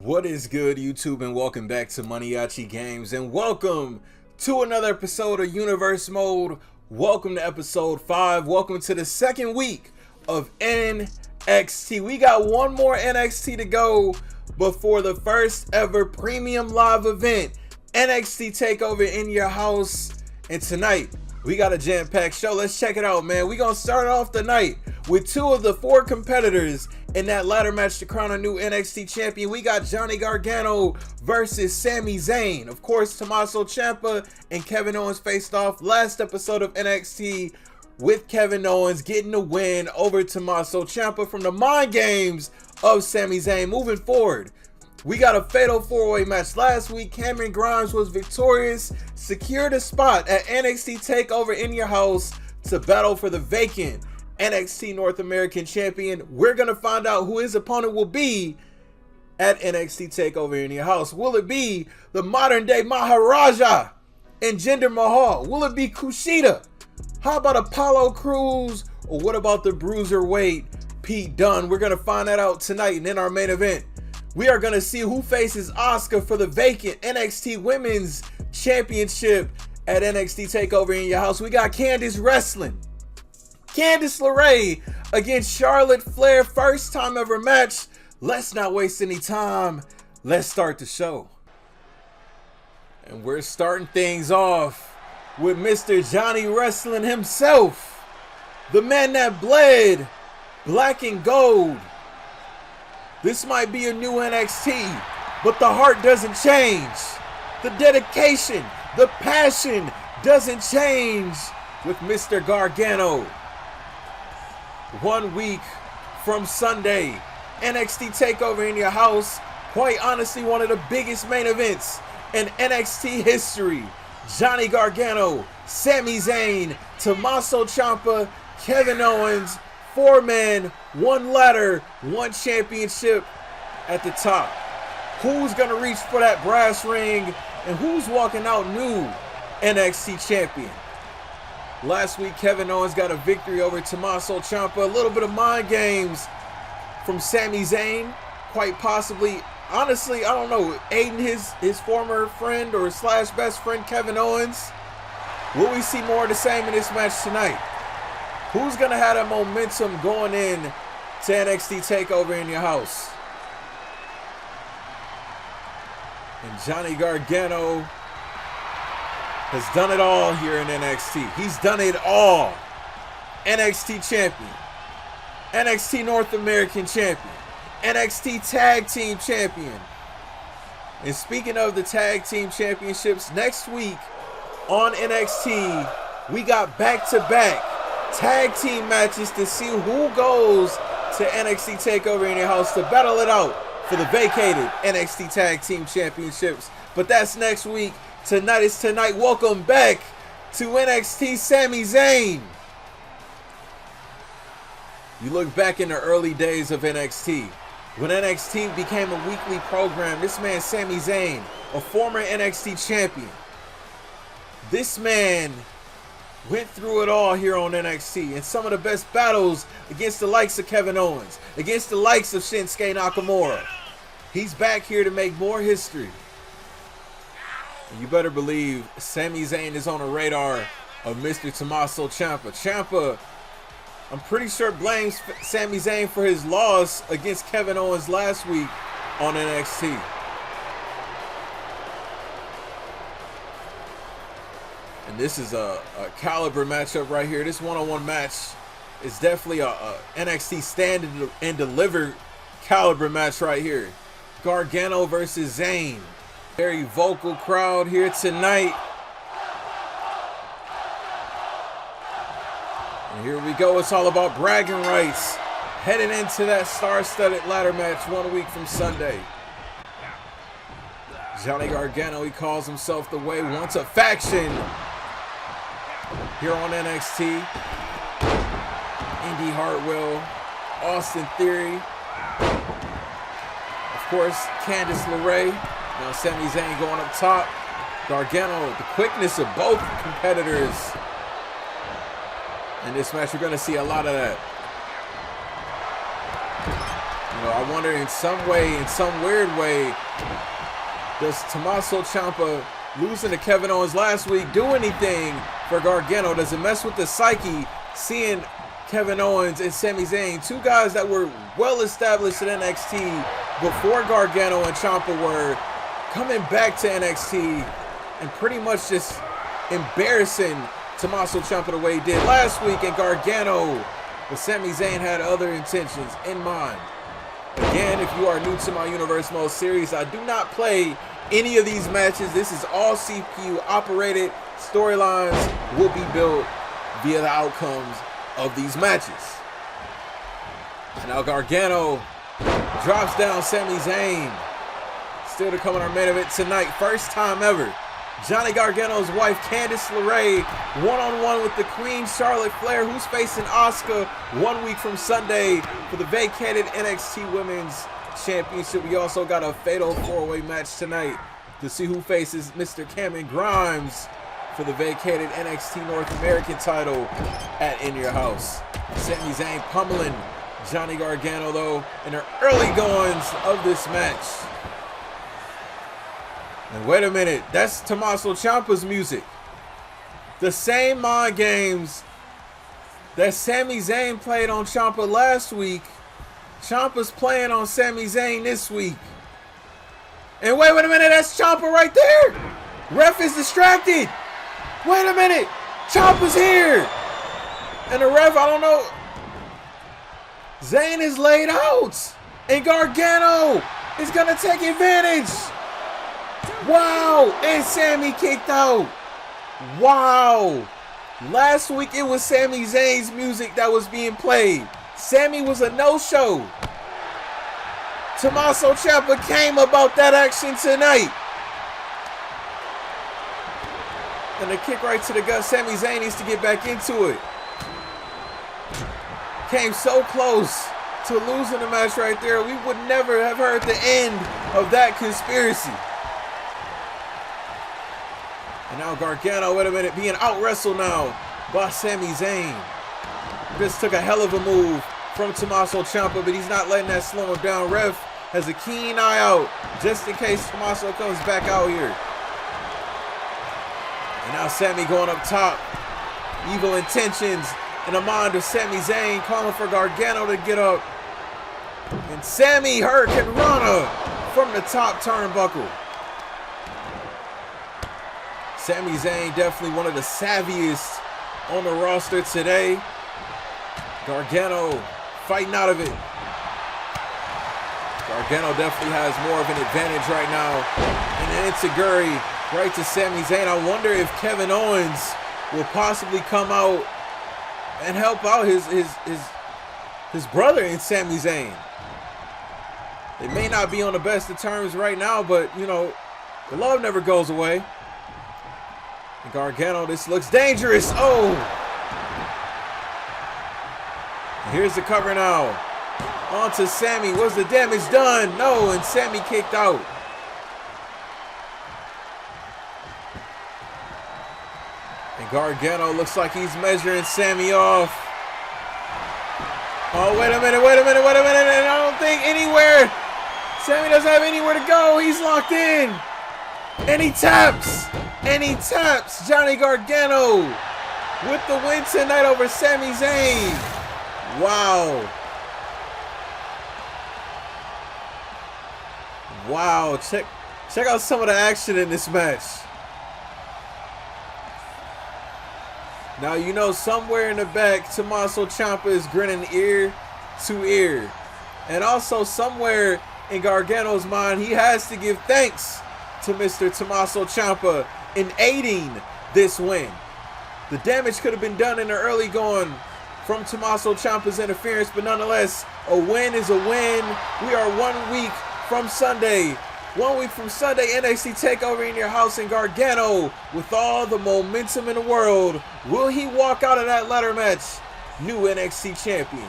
What is good, YouTube, and welcome back to Maniaci Games, and welcome to another episode of Universe Mode. Welcome to episode 5. Welcome to the second week of NXT. We got one more NXT to go before the first ever premium live event, NXT TakeOver in your house. And tonight, we got a jam-packed show. Let's check it out, man. We're going to start off the night with 2 of the 4 competitors in that ladder match to crown a new NXT champion. We got Johnny Gargano versus Sami Zayn. Of course, Tommaso Ciampa and Kevin Owens faced off last episode of NXT with Kevin Owens getting the win over Tommaso Ciampa from the mind games of Sami Zayn. Moving forward, we got a fatal 4-way match. Last week, Cameron Grimes was victorious, secured a spot at NXT TakeOver in your house to battle for the vacant NXT North American Champion. We're going to find out who his opponent will be at NXT TakeOver in your house. Will it be the modern day Maharaja and Jinder Mahal? Will it be Kushida? How about Apollo Crews? Or what about the bruiserweight Pete Dunne? We're going to find that out tonight. And in our main event, we are going to see who faces Asuka for the vacant NXT Women's Championship at NXT TakeOver in your house. We got Candice wrestling LaRae against Charlotte Flair. First time ever match. Let's not waste any time. Let's start the show. And we're starting things off with Mr. Johnny Wrestling himself. The man that bled black and gold. This might be a new NXT, but the heart doesn't change. The dedication, the passion doesn't change with Mr. Gargano. 1 week from Sunday, NXT TakeOver in your house. Quite honestly, one of the biggest main events in NXT history. Johnny Gargano, Sami Zayn, Tommaso Ciampa, Kevin Owens. 4 men, 1 ladder, 1 championship at the top. Who's going to reach for that brass ring, and who's walking out new NXT champion? Last week, Kevin Owens got a victory over Tommaso Ciampa. A little bit of mind games from Sami Zayn, quite possibly. Honestly, I don't know, aiding his former friend or slash best friend Kevin Owens. Will we see more of the same in this match tonight? Who's going to have that momentum going in to NXT TakeOver in your house? And Johnny Gargano has done it all here in NXT. He's done it all. NXT champion, NXT North American champion, NXT Tag Team champion. And speaking of the Tag Team Championships, next week on NXT, we got back-to-back tag team matches to see who goes to NXT TakeOver in your house to battle it out for the vacated NXT Tag Team Championships. But that's next week. Tonight is tonight. Welcome back to NXT Sami Zayn. You look back in the early days of NXT, when NXT became a weekly program. This man Sami Zayn, a former NXT champion, this man went through it all here on NXT, and some of the best battles against the likes of Kevin Owens, against the likes of Shinsuke Nakamura. He's back here to make more history. And you better believe Sami Zayn is on the radar of Mr. Tommaso Ciampa. Ciampa, I'm pretty sure, blames Sami Zayn for his loss against Kevin Owens last week on NXT. And this is a caliber matchup right here. This one-on-one match is definitely a NXT stand and deliver caliber match right here. Gargano versus Zayn. Very vocal crowd here tonight. And here we go. It's all about bragging rights. Heading into that star-studded ladder match 1 week from Sunday. Johnny Gargano, he calls himself the Way, wants a faction here on NXT. Indy Hartwell, Austin Theory, of course, Candice LaRae. Now Sami Zayn going up top. Gargano, the quickness of both competitors in this match. We're going to see a lot of that. You know, I wonder in some way, in some weird way, does Tommaso Ciampa losing to Kevin Owens last week do anything for Gargano? Does it mess with the psyche seeing Kevin Owens and Sami Zayn, two guys that were well established in NXT before Gargano and Ciampa were, coming back to NXT and pretty much just embarrassing Tommaso Ciampa the way he did last week, and Gargano, but Sami Zayn had other intentions in mind. Again, if you are new to my Universe Mode series, I do not play any of these matches. This is all CPU operated. Storylines will be built via the outcomes of these matches. Now Gargano drops down Sami Zayn. Still to come on our main event tonight. First time ever. Johnny Gargano's wife, LaRae, one-on-one with the Queen, Charlotte Flair, who's facing Asuka 1 week from Sunday for the vacated NXT Women's Championship. We also got a fatal four-way match tonight to see who faces Mr. Cameron Grimes for the vacated NXT North American title at In Your House. Sami Zayn pummeling Johnny Gargano, though, in the early goings of this match. And wait a minute, that's Tommaso Ciampa's music. The same mind games that Sami Zayn played on Ciampa last week, Ciampa's playing on Sami Zayn this week. And wait a minute, that's Ciampa right there. Ref is distracted. Wait a minute, Ciampa's here. And the ref, I don't know. Zayn is laid out. And Gargano is gonna take advantage. Wow, and Sami kicked out. Wow. Last week it was Sami Zayn's music that was being played. Sami was a no-show. Tommaso Ciampa came about that action tonight. And a kick right to the gut. Sami Zayn needs to get back into it. Came so close to losing the match right there. We would never have heard the end of that conspiracy. And now Gargano, wait a minute, being out-wrestled now by Sami Zayn. This took a hell of a move from Tommaso Ciampa, but he's not letting that slow him down. Ref has a keen eye out just in case Tommaso comes back out here. And now Sami going up top. Evil intentions in the mind of Sami Zayn, calling for Gargano to get up. And Sami Hurricane Rana from the top turnbuckle. Sami Zayn definitely one of the savviest on the roster today. Gargano fighting out of it. Gargano definitely has more of an advantage right now. And an enziguri right to Sami Zayn. I wonder if Kevin Owens will possibly come out and help out his brother in Sami Zayn. They may not be on the best of terms right now, but, you know, the love never goes away. And Gargano, this looks dangerous. Oh! Here's the cover now. On to Sami. Was the damage done? No, and Sami kicked out. And Gargano looks like he's measuring Sami off. Oh, wait a minute. And I don't think anywhere. Sami doesn't have anywhere to go. He's locked in. And he taps. Johnny Gargano with the win tonight over Sami Zayn. Wow. Wow. Check out some of the action in this match. Now, you know, somewhere in the back, Tommaso Ciampa is grinning ear to ear. And also somewhere in Gargano's mind, he has to give thanks to Mr. Tommaso Ciampa in aiding this win. The damage could have been done in the early going from Tommaso Ciampa's interference, but nonetheless, a win is a win. We are 1 week from Sunday. 1 week from Sunday, NXT TakeOver In Your House, and Gargano, with all the momentum in the world, will he walk out of that ladder match new NXT champion?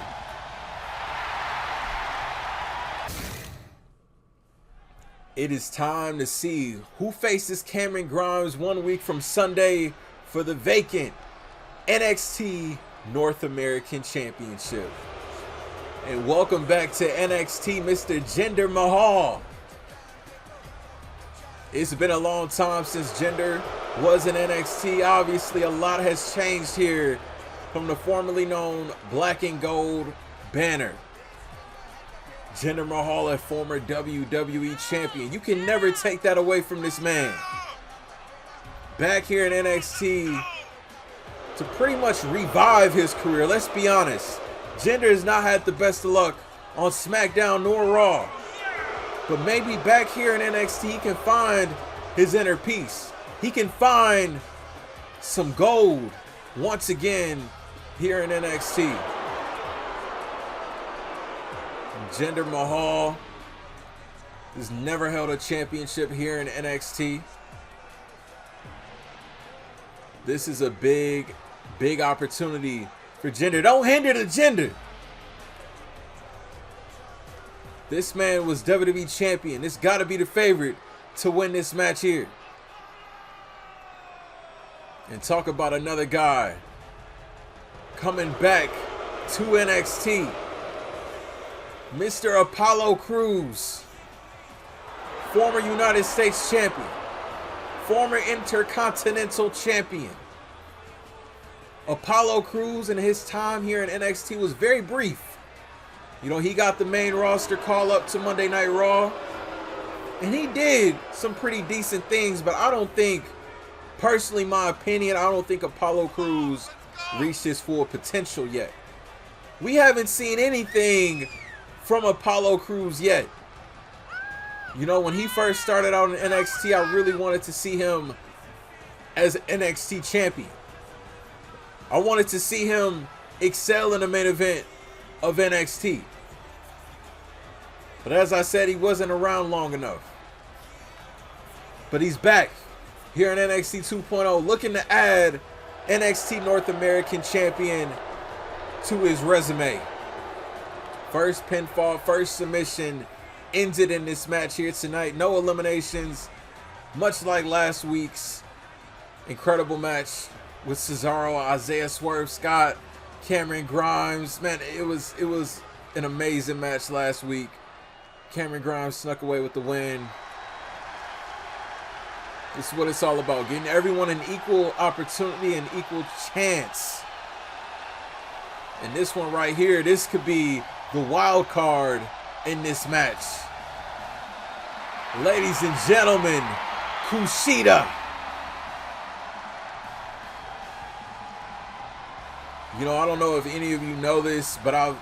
It is time to see who faces Cameron Grimes 1 week from Sunday for the vacant NXT North American Championship. And welcome back to NXT, Mr. Jinder Mahal. It's been a long time since Jinder was in NXT. Obviously, a lot has changed here from the formerly known Black and Gold banner. Jinder Mahal, a former WWE champion. You can never take that away from this man. Back here in NXT to pretty much revive his career. Let's be honest. Jinder has not had the best of luck on SmackDown nor Raw. But maybe back here in NXT, he can find his inner peace. He can find some gold once again here in NXT. Jinder Mahal has never held a championship here in NXT. This is a big opportunity for Jinder. Don't hinder the Jinder. This man was WWE champion. This got to be the favorite to win this match here. And talk about another guy coming back to NXT. Mr. Apollo Crews, former United States champion, former Intercontinental champion. Apollo Crews in his time here in NXT was very brief. You know, he got the main roster call up to Monday Night Raw, and he did some pretty decent things, but I don't think, personally my opinion, I don't think Apollo Crews reached his full potential yet. We haven't seen anything from Apollo Crews yet. You know, when he first started out in NXT, I really wanted to see him as NXT champion. I wanted to see him excel in the main event of NXT. But as I said, he wasn't around long enough. But he's back here in NXT 2.0, looking to add NXT North American champion to his resume. First pinfall, first submission ended in this match here tonight. No eliminations, much like last week's incredible match with Cesaro, Isaiah Swerve Scott, Cameron Grimes. Man, it was an amazing match last week. Cameron Grimes snuck away with the win. This is what it's all about, getting everyone an equal opportunity and equal chance. And this one right here, this could be the wild card in this match. Ladies and gentlemen, Kushida. You know, I don't know if any of you know this, but I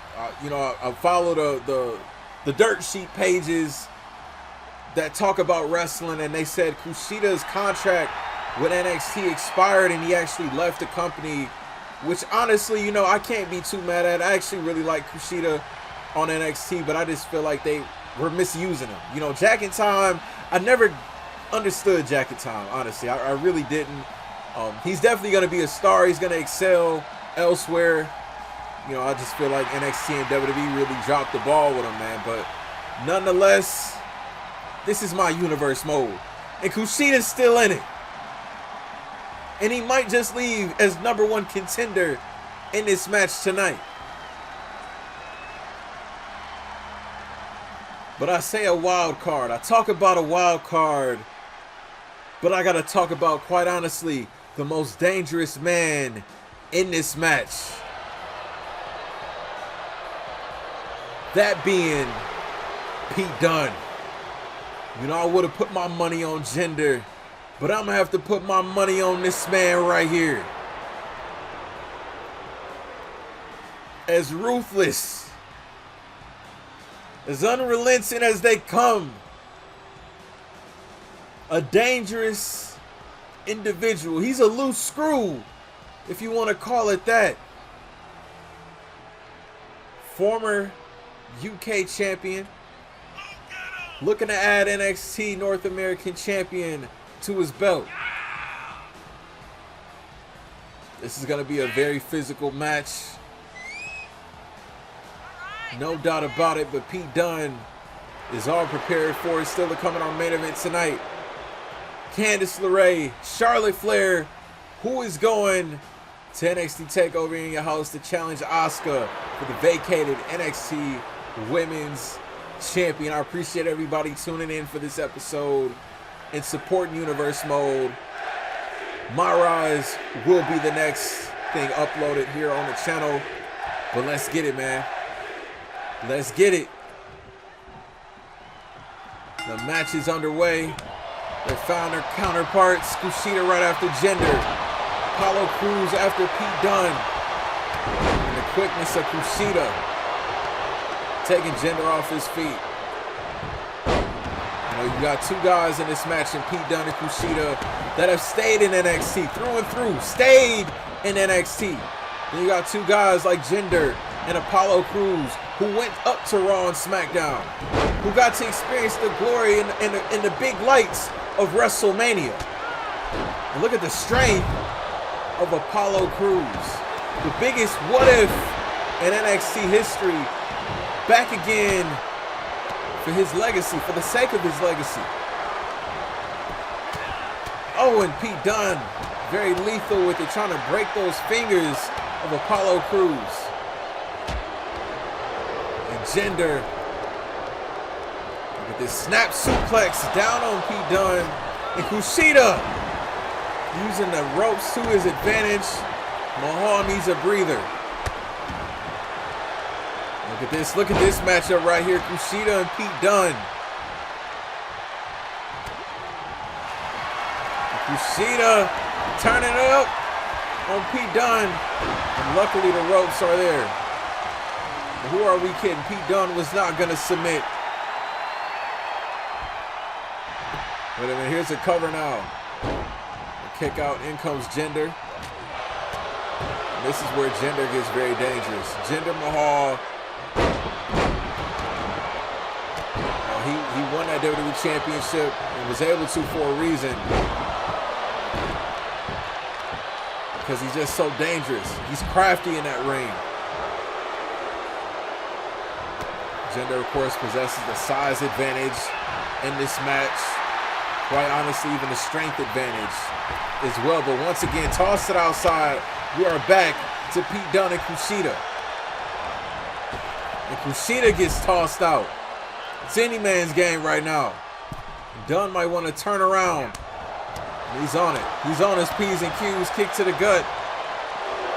follow the dirt sheet pages that talk about wrestling, and they said Kushida's contract with NXT expired and he actually left the company, which honestly, you know, I can't be too mad at. I actually really like Kushida on NXT, but I just feel like they were misusing him. You know, Jacket Time, I never understood Jacket Time, honestly. I really didn't. He's definitely going to be a star. He's going to excel elsewhere. You know, I just feel like NXT and WWE really dropped the ball with him, man. But nonetheless, this is my universe mode. And Kushida's still in it. And he might just leave as #1 contender in this match tonight. But I say a wild card. I talk about a wild card. But I got to talk about, quite honestly, the most dangerous man in this match. That being Pete Dunne. You know, I would have put my money on Jinder, but I'm going to have to put my money on this man right here. As ruthless, as unrelenting as they come, a dangerous individual. He's a loose screw, if you want to call it that. Former UK champion, looking to add NXT North American champion to his belt. This is going to be a very physical match. No doubt about it, but Pete Dunne is all prepared for it. Still to come in our main event tonight. Candice LaRae, Charlotte Flair, who is going to NXT TakeOver in your house to challenge Asuka for the vacated NXT Women's Champion. I appreciate everybody tuning in for this episode and supporting Universe Mode. My Rise will be the next thing uploaded here on the channel. But let's get it, man. Let's get it. The match is underway. They found their counterparts. Kushida right after Jinder. Apollo Crews after Pete Dunne. And the quickness of Kushida taking Jinder off his feet. You know, you got two guys in this match in Pete Dunne and Kushida that have stayed in NXT through and through. Stayed in NXT. Then you got two guys like Jinder and Apollo Crews who went up to Raw and SmackDown, who got to experience the glory and the big lights of WrestleMania. And look at the strength of Apollo Crews, the biggest what if in NXT history, back again for his legacy, for the sake of his legacy. Oh, and Pete Dunne, very lethal with it, trying to break those fingers of Apollo Crews. And Jinder, look at this snap suplex down on Pete Dunne. And Kushida using the ropes to his advantage. Mahal needs a breather. Look at this matchup right here. Kushida and Pete Dunne. Kushida turning it up on Pete Dunne. And luckily the ropes are there. But who are we kidding? Pete Dunne was not going to submit. Wait a minute, here's a cover now. A kick out, in comes Jinder. And this is where Jinder gets very dangerous. Jinder Mahal. He won that WWE Championship and was able to for a reason. Because he's just so dangerous. He's crafty in that ring. Jinder, of course, possesses the size advantage in this match. Quite honestly, even the strength advantage as well. But once again, toss it outside. We are back to Pete Dunne and Kushida. And Kushida gets tossed out. It's any man's game right now. Dunne might want to turn around. And he's on it. He's on his P's and Q's. Kick to the gut.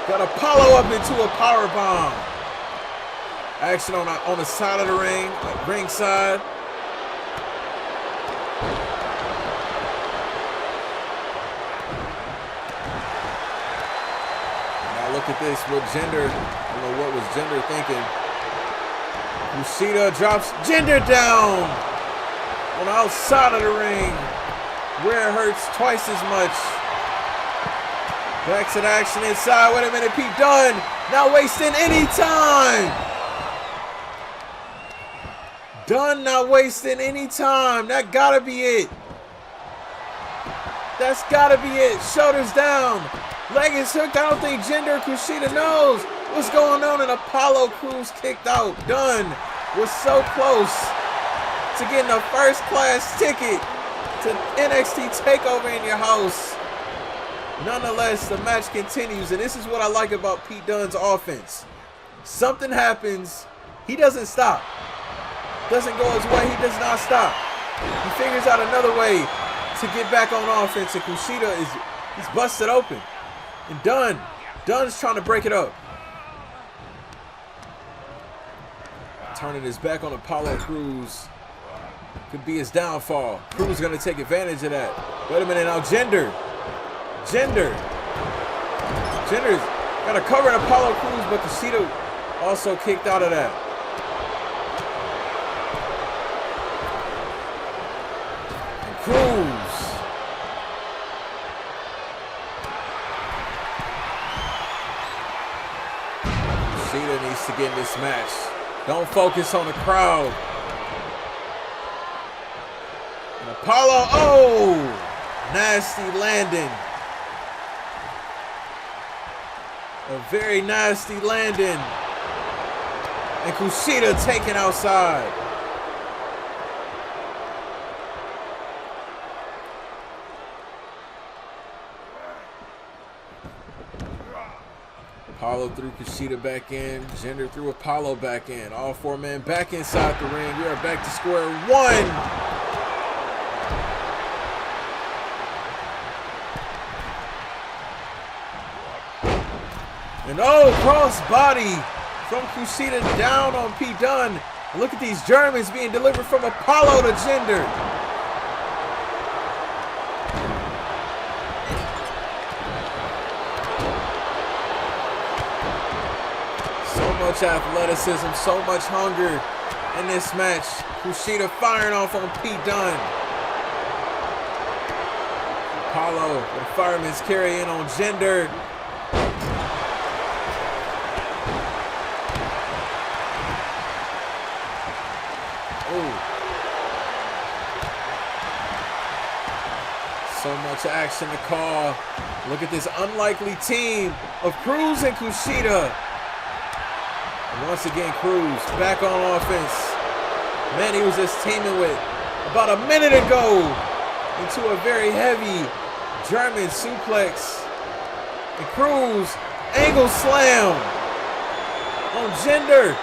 Got Apollo up into a power bomb. Action on the side of the ring, ringside. Now look at this with Jinder. I don't know what was Jinder thinking. Kushida drops Jinder down on the outside of the ring, where it hurts twice as much. Back to the action inside. Wait a minute, Pete Dunne not wasting any time. Dunne not wasting any time. That gotta be it. That's gotta be it. Shoulders down. Leg is hooked. I don't think Jinder Kushida knows what's going on, and Apollo Crews kicked out. Dunne was so close to getting a first-class ticket to NXT TakeOver in your house. Nonetheless, the match continues, and this is what I like about Pete Dunne's offense. Something happens, he doesn't stop. Doesn't go his way, he does not stop. He figures out another way to get back on offense, and Kushida he's busted open. And Dunne's trying to break it up. Turning his back on Apollo Crews. Could be his downfall. Crews gonna take advantage of that. Wait a minute now, Jinder's got a cover in Apollo Crews, but Kushida also kicked out of that. And Crews. Kushida needs to get in this match. Don't focus on the crowd. And Apollo, oh, nasty landing. A very nasty landing. And Kushida taken outside. Apollo threw Kushida back in. Jinder threw Apollo back in. All four men back inside the ring. We are back to square one. And oh, cross body from Kushida down on Pete Dunne. Look at these Germans being delivered from Apollo to Jinder. So much athleticism, so much hunger in this match. Kushida firing off on Pete Dunne. Apollo with a fireman's carry in on Jinder. So much action to call. Look at this unlikely team of Cruz and Kushida. And once again, Cruz back on offense. Man, he was just teaming with about a minute ago into a very heavy German suplex. And Cruz angle slam on Jinder.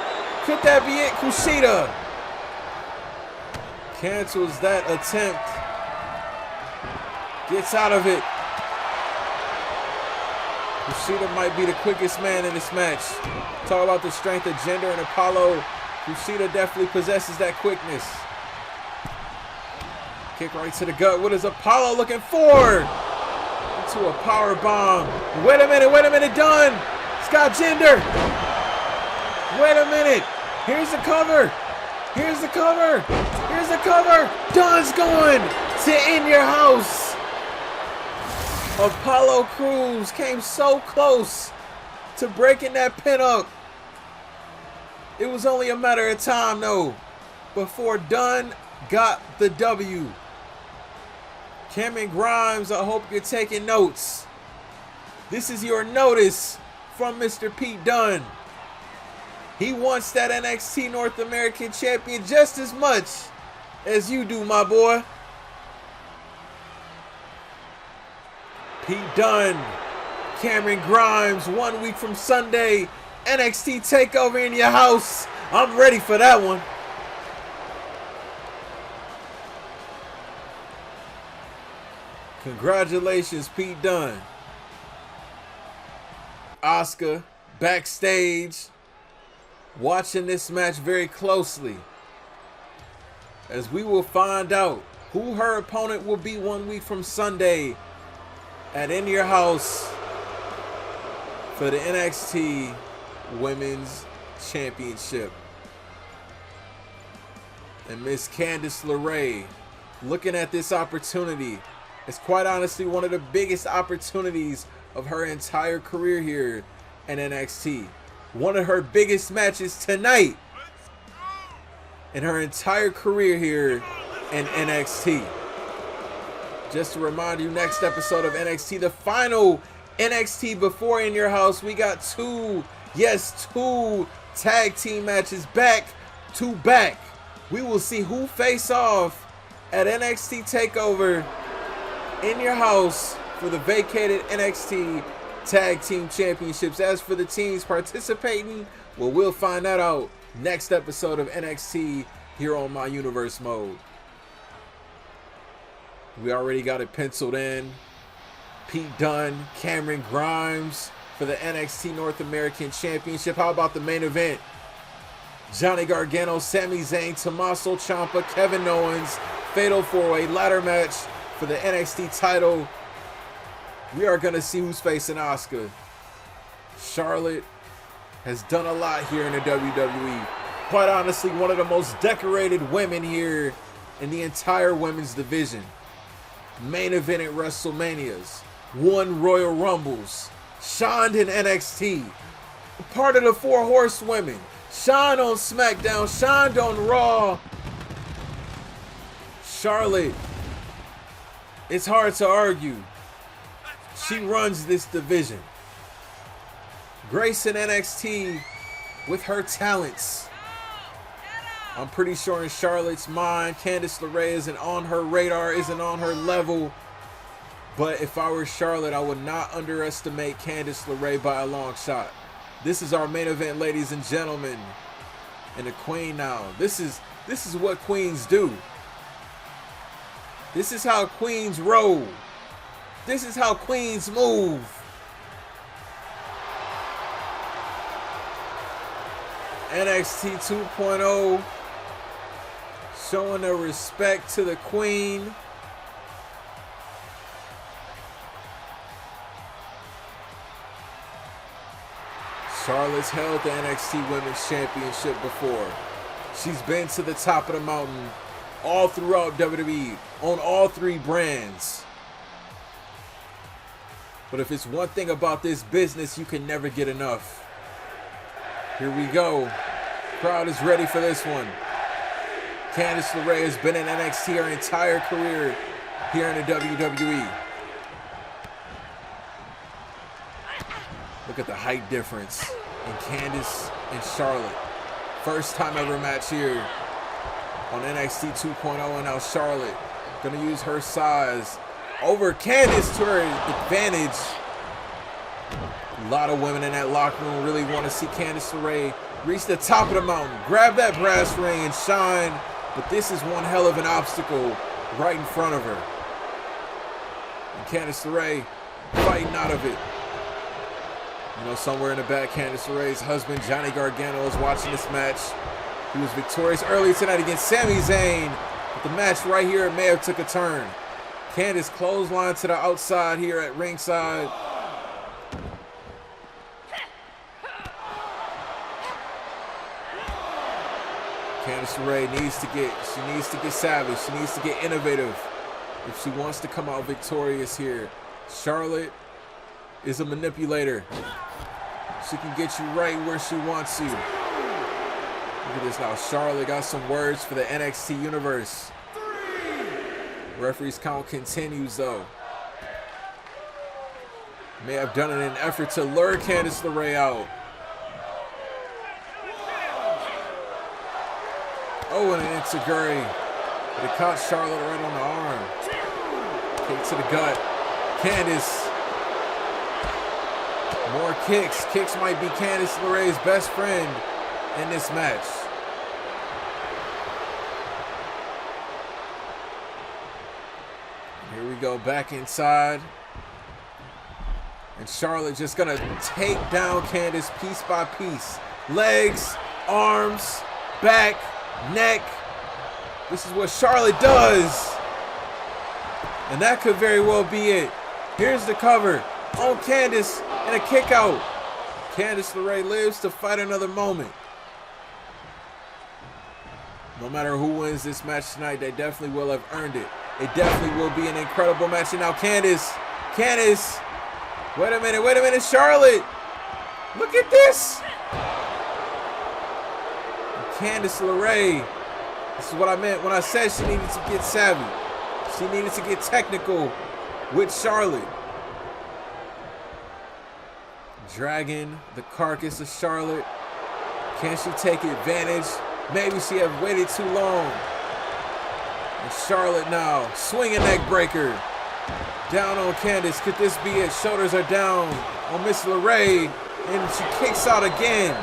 Could that be it? Kushida cancels that attempt. Gets out of it. Kushida might be the quickest man in this match. Talk about the strength of Jinder and Apollo. Kushida definitely possesses that quickness. Kick right to the gut. What is Apollo looking for? Into a power bomb. Wait a minute, Dunne. Scott Jinder. Wait a minute. Here's the cover. Here's the cover. Here's the cover. Dunne's going to In Your House. Apollo Crews came so close to breaking that pin up. It was only a matter of time, though, before Dunne got the W. Cameron Grimes, I hope you're taking notes. This is your notice from Mr. Pete Dunne. He wants that NXT North American Champion just as much as you do, my boy. Pete Dunne, Cameron Grimes, 1 week from Sunday, NXT TakeOver In Your House. I'm ready for that one. Congratulations, Pete Dunne. Asuka backstage, watching this match very closely, as we will find out who her opponent will be 1 week from Sunday at In Your House for the NXT Women's Championship. And Miss Candice LaRae, looking at this opportunity, it's quite honestly one of the biggest opportunities of her entire career here in NXT. One of her biggest matches tonight in her entire career here in NXT. Just to remind you, next episode of NXT, the final NXT before In Your House, we got two tag team matches back to back. We will see who face off at NXT TakeOver In Your House for the vacated NXT Tag Team Championships. As for the teams participating, well, we'll find that out next episode of NXT here on My Universe Mode. We already got it penciled in. Pete Dunne, Cameron Grimes for the NXT North American Championship. How about the main event? Johnny Gargano, Sami Zayn, Tommaso Ciampa, Kevin Owens, Fatal 4-Way ladder match for the NXT title. We are going to see who's facing Asuka. Charlotte has done a lot here in the WWE. Quite honestly, one of the most decorated women here in the entire women's division. Main event at WrestleManias, won Royal Rumbles, shined in NXT, part of the Four Horsewomen, shined on SmackDown, shined on Raw. Charlotte, it's hard to argue. She runs this division. Gracing NXT with her talents. I'm pretty sure in Charlotte's mind, Candice LaRae isn't on her radar, isn't on her level. But if I were Charlotte, I would not underestimate Candice LaRae by a long shot. This is our main event, ladies and gentlemen. And the queen now. This is what queens do. This is how queens roll. This is how queens move. NXT 2.0 showing their respect to the queen. Charlotte's held the NXT Women's Championship before. She's been to the top of the mountain all throughout WWE on all three brands. But if it's one thing about this business, you can never get enough. Here we go. Crowd is ready for this one. Candice LeRae has been in NXT her entire career here in the WWE. Look at the height difference in Candice and Charlotte. First time ever match here on NXT 2.0, and now Charlotte gonna use her size over Candice to her advantage. A lot of women in that locker room really want to see Candice LeRae reach the top of the mountain, grab that brass ring and shine, but this is one hell of an obstacle right in front of her. And Candice LeRae fighting out of it. You know, somewhere in the back, Candice LeRae's husband, Johnny Gargano, is watching this match. He was victorious earlier tonight against Sami Zayn, but the match right here may have took a turn. Candice clothesline to the outside here at ringside. Candice LeRae needs to get savage. She needs to get innovative if she wants to come out victorious here. Charlotte is a manipulator. She can get you right where she wants you. Look at this now. Charlotte got some words for the NXT universe. Referee's count continues though. May have done it in an effort to lure Candice LeRae out. Oh, and an enziguri. But it caught Charlotte right on the arm. Kick to the gut. Candice. More kicks. Kicks might be Candice LeRae's best friend in this match. Here we go, back inside. And Charlotte just gonna take down Candice piece by piece. Legs, arms, back, neck. This is what Charlotte does. And that could very well be it. Here's the cover on Candice and a kick out. Candice LeRae lives to fight another moment. No matter who wins this match tonight, they definitely will have earned it. It definitely will be an incredible match. And now Candice, wait a minute, Charlotte. Look at this. And Candice LeRae, this is what I meant when I said she needed to get savvy. She needed to get technical with Charlotte. Dragging the carcass of Charlotte. Can she take advantage? Maybe she have waited too long. And Charlotte now swinging neck breaker down on Candice. Could this be it? Shoulders are down on Miss LeRae, and she kicks out again.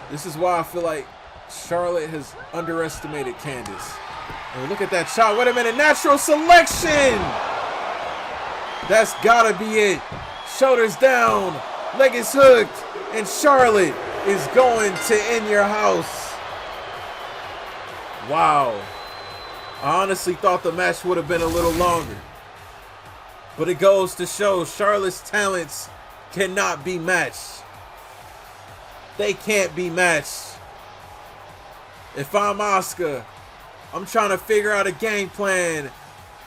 This is why I feel like Charlotte has underestimated Candice. And look at that shot. Wait a minute, natural selection. That's gotta be it. Shoulders down, leg is hooked, and Charlotte is going to In Your House. Wow. I honestly thought the match would have been a little longer. But it goes to show Charlotte's talents cannot be matched. They can't be matched. If I'm Asuka, I'm trying to figure out a game plan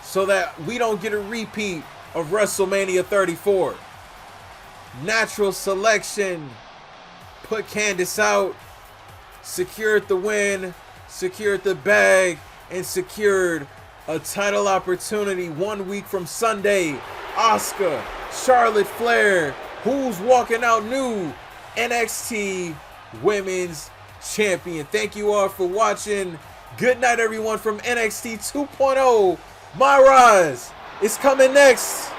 so that we don't get a repeat of WrestleMania 34. Natural selection. Put Candice out. Secured the win. Secured the bag. And secured a title opportunity 1 week from Sunday. Asuka, Charlotte Flair, who's walking out new NXT Women's Champion. Thank you all for watching. Good night, everyone, from NXT 2.0. My rise is coming next.